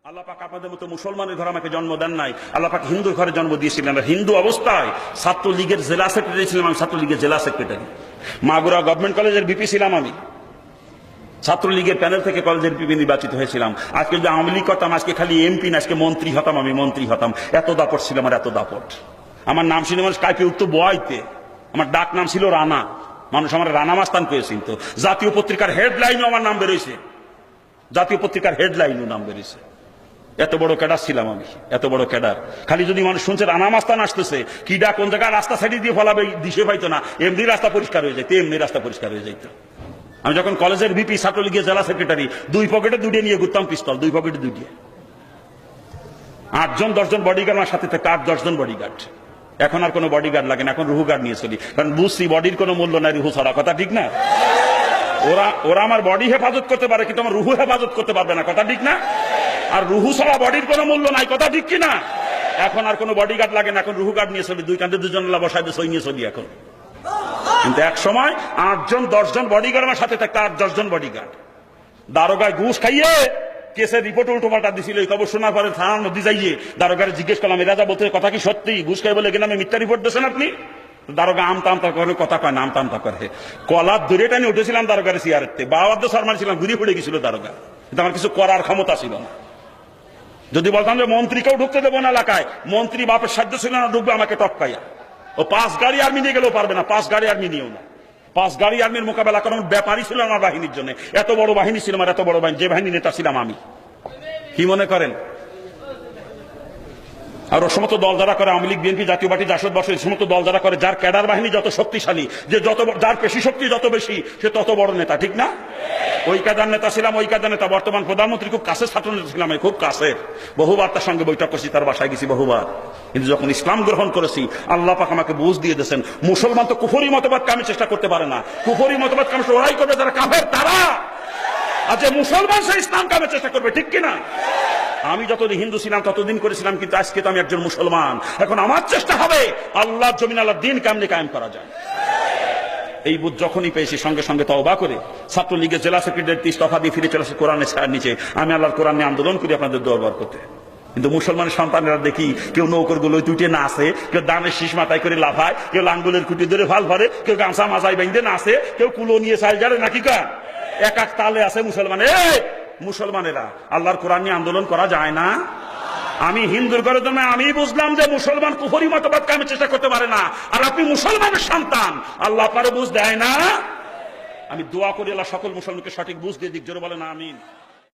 আল্লাহ পাক আপনাদের মতো মুসলমানের ঘরে আমাকে জন্ম দেন নাই, আল্লাহ পাক হিন্দুর ঘরে জন্ম দিয়েছিলেন। হিন্দু অবস্থায় ছাত্রলীগের জেলা সেক্রেটারি ছিলাম আমি, ছাত্রলীগের জেলা সেক্রেটারি। মাগুরা গভর্নমেন্ট কলেজের বিপি ছিলাম আমি, ছাত্রলীগের প্যানেল থেকে কলেজের বিপি নির্বাচিত হয়েছিলাম। আজকে যদি আওয়ামী লীগ করতাম আজকে খালি এমপি না, আজকে মন্ত্রী হতাম, আমি মন্ত্রী হতাম। এত দাপট ছিল আমার, এত দাপট। আমার নাম শুনে মানুষ কাইপে উঠতো বয়তে। আমার ডাক নাম ছিল রানা, মানুষ আমার রানা মাস্তান পেয়েছিল। তো জাতীয় পত্রিকার হেডলাইনও আমার নাম বেরোইছে, জাতীয় পত্রিকার হেডলাইনও নাম বেরোইছে। এত বড় ক্যাডার ছিলাম আমি, এত বড় ক্যাডার। খালি যদি মানুষ শুনছে রানা মাস্তান আসতেছে, কিডা কোন জায়গায় রাস্তা সাইডে দিয়ে ফলাবে দিশে পাইতো না, এমনি রাস্তা পরিষ্কার হয়ে যাইতো, এমনি রাস্তা পরিষ্কার হয়ে যাইতো। আমি যখন কলেজের ভিপি, ছাত্রলীগের জেলা সেক্রেটারি, দুই পকেটে দুটিয়ে নিয়ে ঘুরতাম পিস্তল, দুই পকেটে দুটিয়ে। 8 জন 10 জন বডিগার্ড আমার সাথে থাকে, 8-10 জন বডিগার্ড। এখন আর কোনো বডিগার্ড লাগে না, এখন রুহু গার্ড নিয়ে চলি, কারণ বুঝছি বডির কোনো মূল্য নাই রুহু ছাড়া। কথা ঠিক না? ওরা আমার বডি হেফাজত করতে পারে, কিন্তু আমার রুহু হেফাজত করতে পারবে না। কথা ঠিক না? আর রুহু ছাড়া বডির কোনো মূল্য নাই। কথা ঠিক কিনা? এখন আর কোনো বডিগার্ড লাগে না, এখন রুহু গার্ড নিয়ে চলি, দুই কাঁধে দুজন বসাই দিয়ে সই নিয়ে চলি এখন। কিন্তু এক সময় 8 জন 10 জন বডিগার্ড আমার সাথে থাকতো, 8-10 জন বডিগার্ড। দারোগায় ঘুষ খাইয়ে কেসের রিপোর্ট উল্টো পাল্টা দিছিল। এই খবর শোনার পরে থানা নদী যাইয়ে দারোগারে জিজ্ঞেস করলাম, এরা যা বলতে কথা কি সত্যি? ঘুষ খাই বলে গেলাম মিথ্যা রিপোর্ট দিয়েছেন আপনি? দারোগা আমতা আমতা করে, কথা কয় না, আমতা আমতা করে। কলার দূরে টানি উঠেছিলাম দারোগারে চেয়ারেতে, বাবাদ্দ শর্মা ছিলাম, ঘুরে পড়ে গেছিল দারোগা। কিন্তু আমার কিছু করার ক্ষমতা ছিল না। যদি বলতাম যে মন্ত্রীকেও ঢুকতে দেবো না এলাকায়, মন্ত্রী বাপের সাহায্য ছিল না, ঢুকবে আমাকে টপকাইয়া। ও 5 গাড়ি আর্মি নিয়ে গেলেও পারবে না, 5 গাড়ি আর্মি নিয়েও না। 5 গাড়ি আর্মির মোকাবেলা করার ব্যাপারই ছিল আমার বাহিনীর জন্য। এত বড় বাহিনী ছিল আমার, এত বড় বাহিনী, যে বাহিনী নেতা ছিলাম আমি। কি মনে করেন? আর ওর সমস্ত দল যারা করে, আওয়ামী লীগ, বিএনপি, জাতীয় পার্টি, জাসদ, বর্ষ, এই সমস্ত দল যারা করে, যার ক্যাডার বাহিনী যত শক্তিশালী, যে যার পেশি শক্তি যত বেশি, সে তত বড় নেতা। ঠিক না? ওই কাদার নেতা ছিলাম, ওই কাদার নেতা। বর্তমান প্রধানমন্ত্রী খুব কাছের ছাত্র নেতা ছিলাম, খুব কাছের। বহুবার তার সঙ্গে বৈঠক করছি, তার বাসায় গেছি বহুবার। কিন্তু যখন ইসলাম গ্রহণ করেছি, আল্লাহ পাক আমাকে বুঝ দিয়ে দিয়েছেন, মুসলমান তো কুফরি মতবাদ কামে চেষ্টা করতে পারে না। কুফরি মতবাদ কামে ওরাই করবে যারা কাফের, তারা। আর যে মুসলমান সে ইসলাম কামে চেষ্টা করবে। ঠিক কিনা? আমি যতদিন হিন্দু ছিলাম ততদিন করেছিলাম, কিন্তু আজকে তো আমি একজন মুসলমান। এখন আমার চেষ্টা হবে আল্লাহর জমিন, আল্লাহর দ্বীন কেমনে কায়েম করা যায়। এই বুঝ যখনই পেয়েছি, সঙ্গে সঙ্গে তওবা করে ছাত্রলীগের জেলা সেক্রেটারি ইস্তফা দিয়ে ফিরে চলে আসে কোরআনের ছায়ার নিচে। আমি আল্লাহর কোরআন নিয়ে আন্দোলন করি আপনাদের দরবার করতে। কিন্তু মুসলমানের সন্তানেরা দেখি, কেউ নৌকর গুলো তুইটে নাচে, কেউ দানের শীষ মাথায় করে লাফায়, কেউ লাঙ্গুলের খুঁটি ধরে ফাল ভরে, কেউ গামছা মাজায় বেঁধে নাচে, কেউ কুলো নিয়ে চাল জারে নাকি কা এক তালে আছে মুসলমান। মুসলমানেরা আল্লাহর কোরআন নিয়ে আন্দোলন করা যায় না? আমি হিন্দুর ঘরে জন্মে আমি বুঝলাম যে মুসলমান কুফরি মতবাদ কামে চেষ্টা করতে পারে না। আর আপনি মুসলমানের সন্তান, আল্লাহ আপনারে বুঝ দেয় না? আমি দোয়া করি আল্লাহ সকল মুসলমানকে সঠিক বুঝ দিয়ে দিক। জোরে বলেন আমিন।